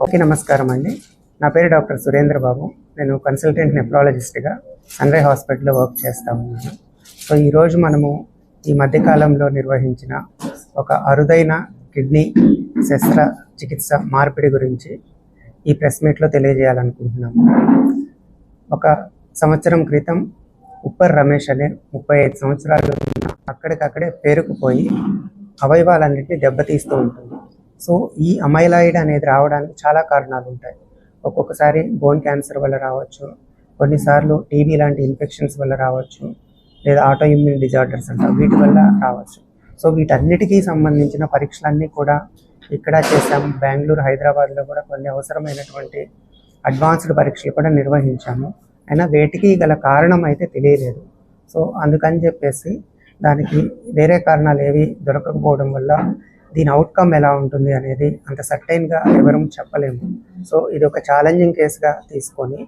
Okay, నమస్కారం అండి. నా పేరు డాక్టర్ సురేంద్ర బాబు. నేను కన్సల్టెంట్ నెఫ్రాలజిస్ట్గా సన్రైజ్ హాస్పిటల్లో వర్క్ చేస్తూ ఉన్నాను. సో ఈరోజు మనము ఈ మధ్యకాలంలో నిర్వహించిన ఒక అరుదైన కిడ్నీ శస్త్రచికిత్స మార్పిడి గురించి ఈ ప్రెస్ మీట్లో తెలియజేయాలనుకుంటున్నాము. ఒక సంవత్సరం క్రితం ఉప్పర్ రమేష్ అనే 35 సంవత్సరాలు అక్కడికక్కడే పేరుకుపోయి అవయవాలన్నింటినీ దెబ్బతీస్తూ ఉంటుంది. సో ఈ అమైలాయిడ్ అనేది రావడానికి చాలా కారణాలు ఉంటాయి. ఒక్కొక్కసారి బోన్ క్యాన్సర్ వల్ల రావచ్చు, కొన్నిసార్లు టీబీ లాంటి ఇన్ఫెక్షన్స్ వల్ల రావచ్చు, లేదా ఆటో ఇమ్యూన్ డిజార్డర్స్ అంటారు, వీటి వల్ల రావచ్చు. సో వీటన్నిటికీ సంబంధించిన పరీక్షలన్నీ కూడా ఇక్కడ చేశాము. బెంగళూరు, హైదరాబాద్లో కూడా కొన్ని అవసరమైనటువంటి అడ్వాన్స్డ్ పరీక్షలు కూడా నిర్వహించాము. అయినా వేటికి గల కారణం అయితే తెలియలేదు. సో అందుకని చెప్పేసి దానికి వేరే కారణాలు ఏవి దొరకకపోవడం వల్ల దీని అవుట్కమ్ ఎలా ఉంటుంది అనేది అంత సర్టైన్గా ఎవరూ చెప్పలేము. సో ఇది ఒక ఛాలెంజింగ్ కేసుగా తీసుకొని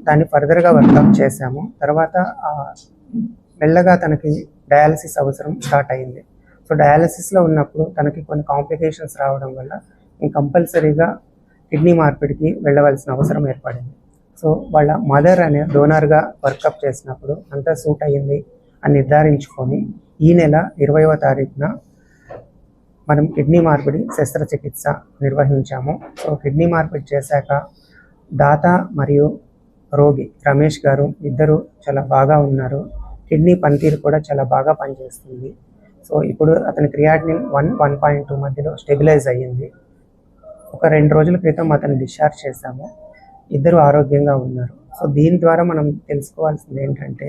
దాన్ని ఫర్దర్గా వర్కప్ చేశాము. తర్వాత మెల్లగా తనకి డయాలసిస్ అవసరం స్టార్ట్ అయింది. సో డయాలసిస్లో ఉన్నప్పుడు తనకి కొన్ని కాంప్లికేషన్స్ రావడం వల్ల కంపల్సరీగా కిడ్నీ మార్పిడికి వెళ్ళవలసిన అవసరం ఏర్పడింది. సో వాళ్ళ మదర్ అనే డోనర్గా వర్కప్ చేసినప్పుడు అంతా సూట్ అయ్యింది అని నిర్ధారించుకొని ఈ నెల 20వ తారీఖున మనం కిడ్నీ మార్పిడి శస్త్రచికిత్స నిర్వహించాము. సో కిడ్నీ మార్పిడి చేశాక దాత మరియు రోగి రమేష్ గారు ఇద్దరు చాలా బాగా ఉన్నారు. కిడ్నీ పనితీరు కూడా చాలా బాగా పనిచేస్తుంది. సో ఇప్పుడు అతని క్రియాటినిన్ 1.2 మధ్యలో స్టెబిలైజ్ అయ్యింది. ఒక 2 రోజుల క్రితం అతను డిశ్చార్జ్ చేశాము. ఇద్దరు ఆరోగ్యంగా ఉన్నారు. సో దీని ద్వారా మనం తెలుసుకోవాల్సింది ఏంటంటే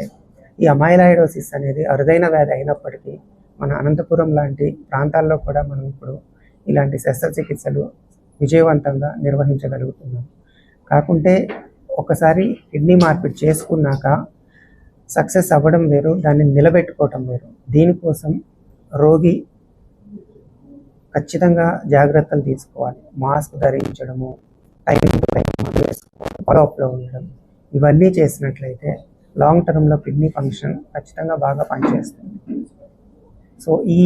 ఈ అమైలాయిడోసిస్ అనేది అరుదైన వ్యాధి అయినప్పటికీ మన అనంతపురం లాంటి ప్రాంతాల్లో కూడా మనం ఇప్పుడు ఇలాంటి శస్త్రచికిత్సలు విజయవంతంగా నిర్వహించగలుగుతున్నాం. కాకుంటే ఒకసారి కిడ్నీ మార్పిడి చేసుకున్నాక సక్సెస్ అవ్వడం వేరు, దాన్ని నిలబెట్టుకోవటం వేరు. దీనికోసం రోగి ఖచ్చితంగా జాగ్రత్తలు తీసుకోవాలి. మాస్క్ ధరించడము, టైం వేసుకోవడం, ఫాలోఅప్లో ఉండడం, ఇవన్నీ చేసినట్లయితే లాంగ్ టర్మ్లో కిడ్నీ ఫంక్షన్ ఖచ్చితంగా బాగా పనిచేస్తుంది. సో ఈ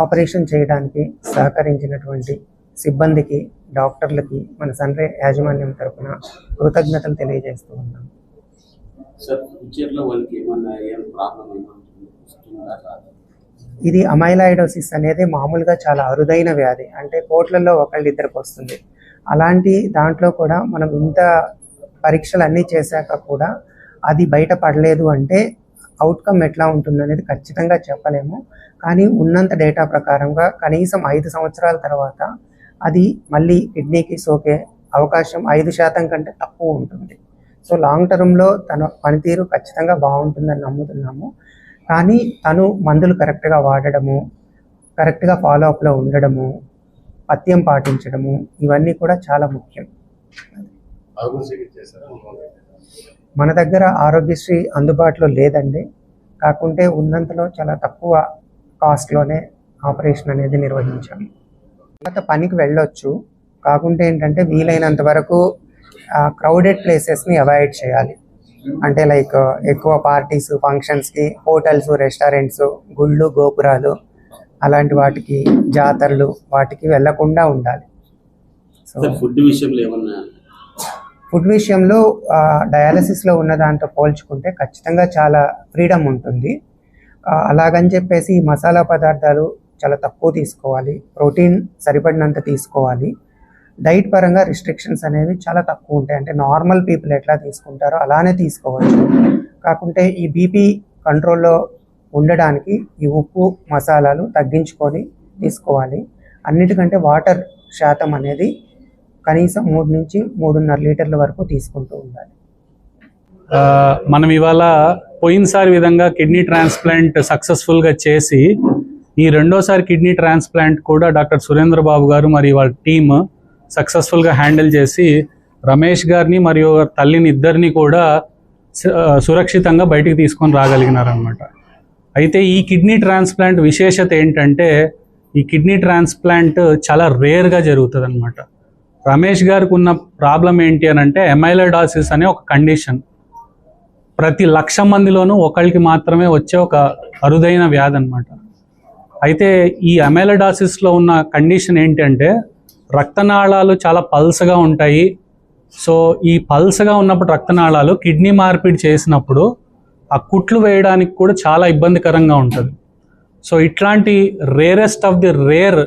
ఆపరేషన్ చేయడానికి సహకరించినటువంటి సిబ్బందికి, డాక్టర్లకి మన సన్రైజ్ యాజమాన్యం తరఫున కృతజ్ఞతలు తెలియజేస్తూ ఉన్నాం. ఇది అమైలాయిడోసిస్ అనేది మామూలుగా చాలా అరుదైన వ్యాధి, అంటే కోట్లలో ఒకళ్ళిద్దరికి వస్తుంది. అలాంటి దాంట్లో కూడా మనం ఇంత పరీక్షలు అన్నీ చేశాక కూడా అది బయటపడలేదు అంటే అవుట్కమ్ ఎట్లా ఉంటుంది అనేది ఖచ్చితంగా చెప్పలేము. కానీ ఉన్నంత డేటా ప్రకారంగా కనీసం 5 సంవత్సరాల తర్వాత అది మళ్ళీ కిడ్నీకి సోకే అవకాశం 5% కంటే తక్కువ ఉంటుంది. సో లాంగ్ టర్మ్లో తన పనితీరు ఖచ్చితంగా బాగుంటుందని నమ్ముతున్నాము. కానీ తను మందులు కరెక్ట్గా వాడడము, కరెక్ట్గా ఫాలోఅప్లో ఉండడము, పథ్యం పాటించడము, ఇవన్నీ కూడా చాలా ముఖ్యం. మన దగ్గర ఆరోగ్యశ్రీ అందుబాటులో లేదండి. కాకుంటే ఉన్నంతలో చాలా తక్కువ కాస్ట్లోనే ఆపరేషన్ అనేది నిర్వహించాము. తర్వాత పనికి వెళ్ళొచ్చు. కాకుంటే ఏంటంటే వీలైనంత వరకు క్రౌడెడ్ ప్లేసెస్ని అవాయిడ్ చేయాలి. అంటే లైక్ ఎక్కువ పార్టీస్, ఫంక్షన్స్కి, హోటల్స్, రెస్టారెంట్స్, గుళ్ళు, గోపురాలు అలాంటి వాటికి, జాతరలు వాటికి వెళ్ళకుండా ఉండాలి. సో ఫుడ్ విషయంలో డయాలసిస్లో ఉన్న దాంతో పోల్చుకుంటే ఖచ్చితంగా చాలా ఫ్రీడమ్ ఉంటుంది. అలాగని చెప్పేసి మసాలా పదార్థాలు చాలా తక్కువ తీసుకోవాలి, ప్రోటీన్ సరిపడినంత తీసుకోవాలి. డైట్ పరంగా రిస్ట్రిక్షన్స్ అనేవి చాలా తక్కువ ఉంటాయి. అంటే నార్మల్ పీపుల్ ఎట్లా తీసుకుంటారో అలానే తీసుకోవచ్చు. కాకుంటే ఈ బీపీ కంట్రోల్లో ఉండడానికి ఈ ఉప్పు, మసాలాలు తగ్గించుకొని తీసుకోవాలి. అన్నిటికంటే వాటర్ శాతం అనేది కనీసం 3 నుంచి 3.5 లీటర్ల వరకు తీసుకుంటూ ఉండాలి. మనం ఇవాళ పోయినసారి విధంగా కిడ్నీ ట్రాన్స్ప్లాంట్ సక్సెస్ఫుల్గా చేసి ఈ రెండోసారి కిడ్నీ ట్రాన్స్ప్లాంట్ కూడా డాక్టర్ సురేంద్ర బాబు గారు మరియు వాళ్ళ టీమ్ సక్సెస్ఫుల్గా హ్యాండిల్ చేసి రమేష్ గారిని మరియు తల్లిని ఇద్దరిని కూడా సురక్షితంగా బయటికి తీసుకొని రాగలిగినారనమాట. అయితే ఈ కిడ్నీ ట్రాన్స్ప్లాంట్ విశేషత ఏంటంటే ఈ కిడ్నీ ట్రాన్స్ప్లాంట్ చాలా రేర్గా జరుగుతుంది అనమాట. రమేష్ గారికి ఉన్న ప్రాబ్లం ఏంటి అని అంటే అమైలాయిడోసిస్ అనే ఒక కండిషన్. ప్రతి 1,00,000 మందిలోనూ ఒకళ్ళకి మాత్రమే వచ్చే ఒక అరుదైన వ్యాధి అనమాట. అయితే ఈ అమైలాయిడోసిస్లో ఉన్న కండిషన్ ఏంటంటే రక్తనాళాలు చాలా పల్సగా ఉంటాయి. సో ఈ పల్సగా ఉన్నప్పుడు రక్తనాళాలు కిడ్నీ మార్పిడి చేసినప్పుడు ఆ కుట్లు వేయడానికి కూడా చాలా ఇబ్బందికరంగా ఉంటుంది. సో ఇట్లాంటి రేరెస్ట్ ఆఫ్ ది రేర్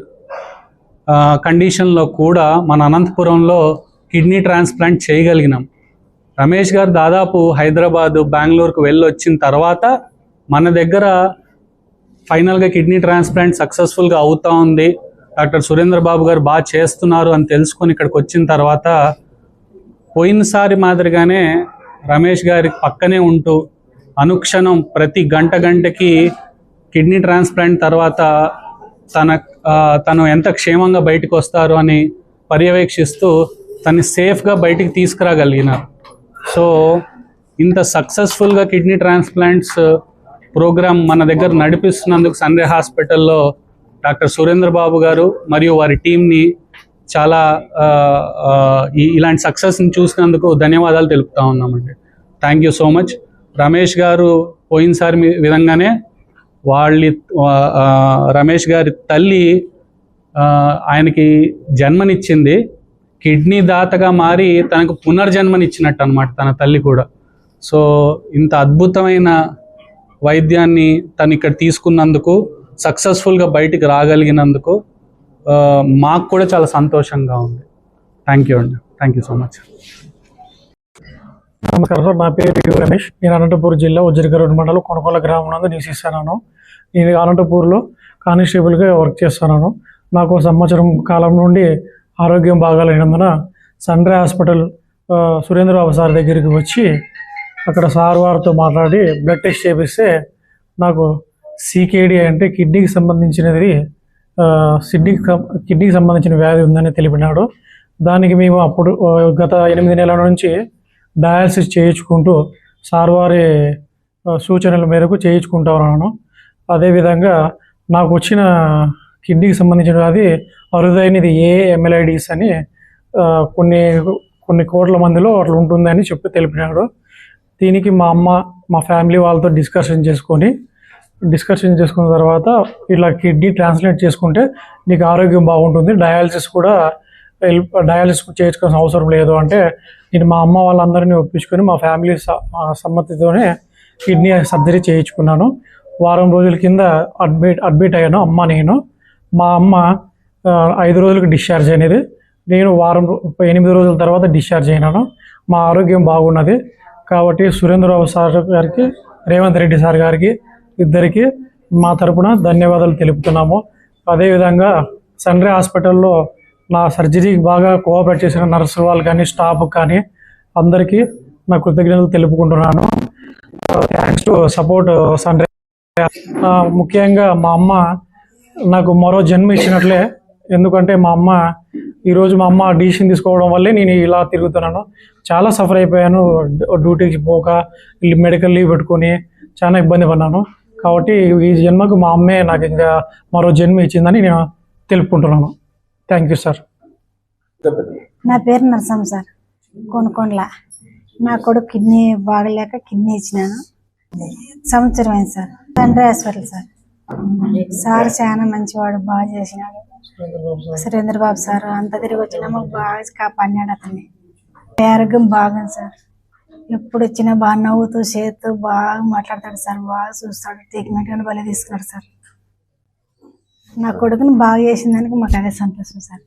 కండిషన్లో కూడా మన అనంతపురంలో కిడ్నీ ట్రాన్స్ప్లాంట్ చేయగలిగినాం. రమేష్ గారు దాదాపు హైదరాబాదు, బెంగళూరుకు వెళ్ళి వచ్చిన తర్వాత మన దగ్గర ఫైనల్గా కిడ్నీ ట్రాన్స్ప్లాంట్ సక్సెస్ఫుల్గా అవుతూ ఉంది, డాక్టర్ సురేంద్ర బాబు గారు బాగా చేస్తున్నారు అని తెలుసుకొని ఇక్కడికి వచ్చిన తర్వాత పోయినసారి మాదిరిగానే రమేష్ గారి పక్కనే ఉంటూ అనుక్షణం ప్రతి గంటకి కిడ్నీ ట్రాన్స్ప్లాంట్ తర్వాత తను ఎంత క్షేమంగా బయటకు వస్తారు అని పర్యవేక్షిస్తూ తను సేఫ్గా బయటికి తీసుకురాగలిగినారు. సో ఇంత సక్సెస్ఫుల్గా కిడ్నీ ట్రాన్స్ప్లాంట్స్ ప్రోగ్రామ్ మన దగ్గర నడిపిస్తున్నందుకు సన్రే హాస్పిటల్లో డాక్టర్ సురేంద్ర బాబు గారు మరియు వారి టీంని చాలా ఇలాంటి సక్సెస్ని చూసినందుకు ధన్యవాదాలు తెలుపుతా ఉన్నామండి. Thank you so much. Ramesh గారు పోయినసారి విధంగానే రమేష్ గారి తల్లి ఆయనకి జన్మనిచ్చింది, కిడ్నీ దాతగా మారి తనకు పునర్జన్మనిచ్చినట్టు అనమాట తన తల్లి కూడా. సో ఇంత అద్భుతమైన వైద్యాన్ని తను ఇక్కడ తీసుకున్నందుకు, సక్సెస్ఫుల్గా బయటికి రాగలిగినందుకు మాకు కూడా చాలా సంతోషంగా ఉంది. థ్యాంక్ యూ అండి. Thank you so much. నమస్కారం సార్, నా పేరు రమేష్. నేను అనంతపూర్ జిల్లా ఉజ్జరికరోడ్ మండలం కొనకొల గ్రామం నందు నివసిస్తున్నాను. నేను అనంతపూర్లో కానిస్టేబుల్గా వర్క్ చేస్తున్నాను. నాకు సంవత్సరం కాలం నుండి ఆరోగ్యం బాగాలేనందున సన్రే హాస్పిటల్ సురేంద్ర బాబు సార్ దగ్గరికి వచ్చి అక్కడ సార్ వారితో మాట్లాడి బ్లడ్ టెస్ట్ చేపిస్తే నాకు సికేడి అంటే కిడ్నీకి సంబంధించినది, కిడ్నీకి సంబంధించిన వ్యాధి ఉందని తెలిపినాడు. దానికి మేము అప్పుడు గత 8 నెలల నుంచి డయాలసిస్ చేయించుకుంటూ సార్ వారి సూచనల మేరకు చేయించుకుంటా ఉన్నాను. అదేవిధంగా నాకు వచ్చిన కిడ్నీకి సంబంధించిన వ్యాధి అరుదైనది AMLIDs అని కొన్ని కోట్ల మందిలో అట్లా ఉంటుందని చెప్పి తెలిపినాడు. దీనికి మా అమ్మ, మా ఫ్యామిలీ వాళ్ళతో డిస్కషన్ చేసుకున్న తర్వాత ఇట్లా కిడ్నీ ట్రాన్స్ప్లాంట్ చేసుకుంటే నీకు ఆరోగ్యం బాగుంటుంది, డయాలసిస్ చేయించుకోవాల్సిన అవసరం లేదు అంటే నేను మా అమ్మ వాళ్ళందరినీ ఒప్పించుకొని మా ఫ్యామిలీ సమ్మతితోనే కిడ్నీ సర్జరీ చేయించుకున్నాను. వారం రోజుల కింద అడ్మిట్ అయ్యాను అమ్మ నేను. మా అమ్మ 5 రోజులకు డిశ్చార్జ్ అయినది. నేను 8 రోజుల తర్వాత డిశ్చార్జ్ అయినాను. మా ఆరోగ్యం బాగున్నది. కాబట్టి సురేంద్రబాబు సార్ గారికి, రేవంత్ రెడ్డి సార్ గారికి ఇద్దరికి మా తరపున ధన్యవాదాలు తెలుపుతున్నాము. అదేవిధంగా సన్రే హాస్పిటల్లో నా సర్జరీకి బాగా కోఆపరేట్ చేసిన నర్సు వాళ్ళు కానీ, స్టాఫ్ కానీ అందరికీ నా కృతజ్ఞతలు తెలుపుకుంటున్నాను. Thanks to support Sunray. ముఖ్యంగా మా అమ్మ నాకు మరో జన్మ ఇచ్చినట్లే. ఎందుకంటే మా అమ్మ డిసిషన్ తీసుకోవడం వల్లే నేను ఇలా తిరుగుతున్నాను. చాలా సఫర్ అయిపోయాను. డ్యూటీకి పోక మెడికల్ లీవ్ పెట్టుకొని చాలా ఇబ్బంది పడినాను. కాబట్టి ఈ జన్మకు మా అమ్మే నాకు ఇంకా మరో జన్మ ఇచ్చిందని నేను తెలుపుకుంటున్నాను. Thank you sir. నా పేరు నరసమ్మ సార్, కొనుకొండల. నా కొడుకు కిడ్నీ బాగలేక కిడ్నీ ఇచ్చినాను. సంవత్సరం అయింది sir. Sunray hospital sir. Sir చాలా మంచివాడు, బాగా చేసినాడు. సురేంద్ర బాబు సార్ అంతా తిరిగి వచ్చినా మాకు బాగా కాపాడినాడు. అతన్ని ఆరోగ్యం బాగుంది సార్. ఎప్పుడు వచ్చినా బాగా నవ్వుతూ చేతూ బాగా మాట్లాడతాడు సార్, బాగా చూస్తాడు. ట్రీట్మెంట్ కానీ బాగా తీసుకున్నాడు సార్. నా కొడుకుని బాగా చేసిన దానికి మాకు అదే సంతోషం సార్.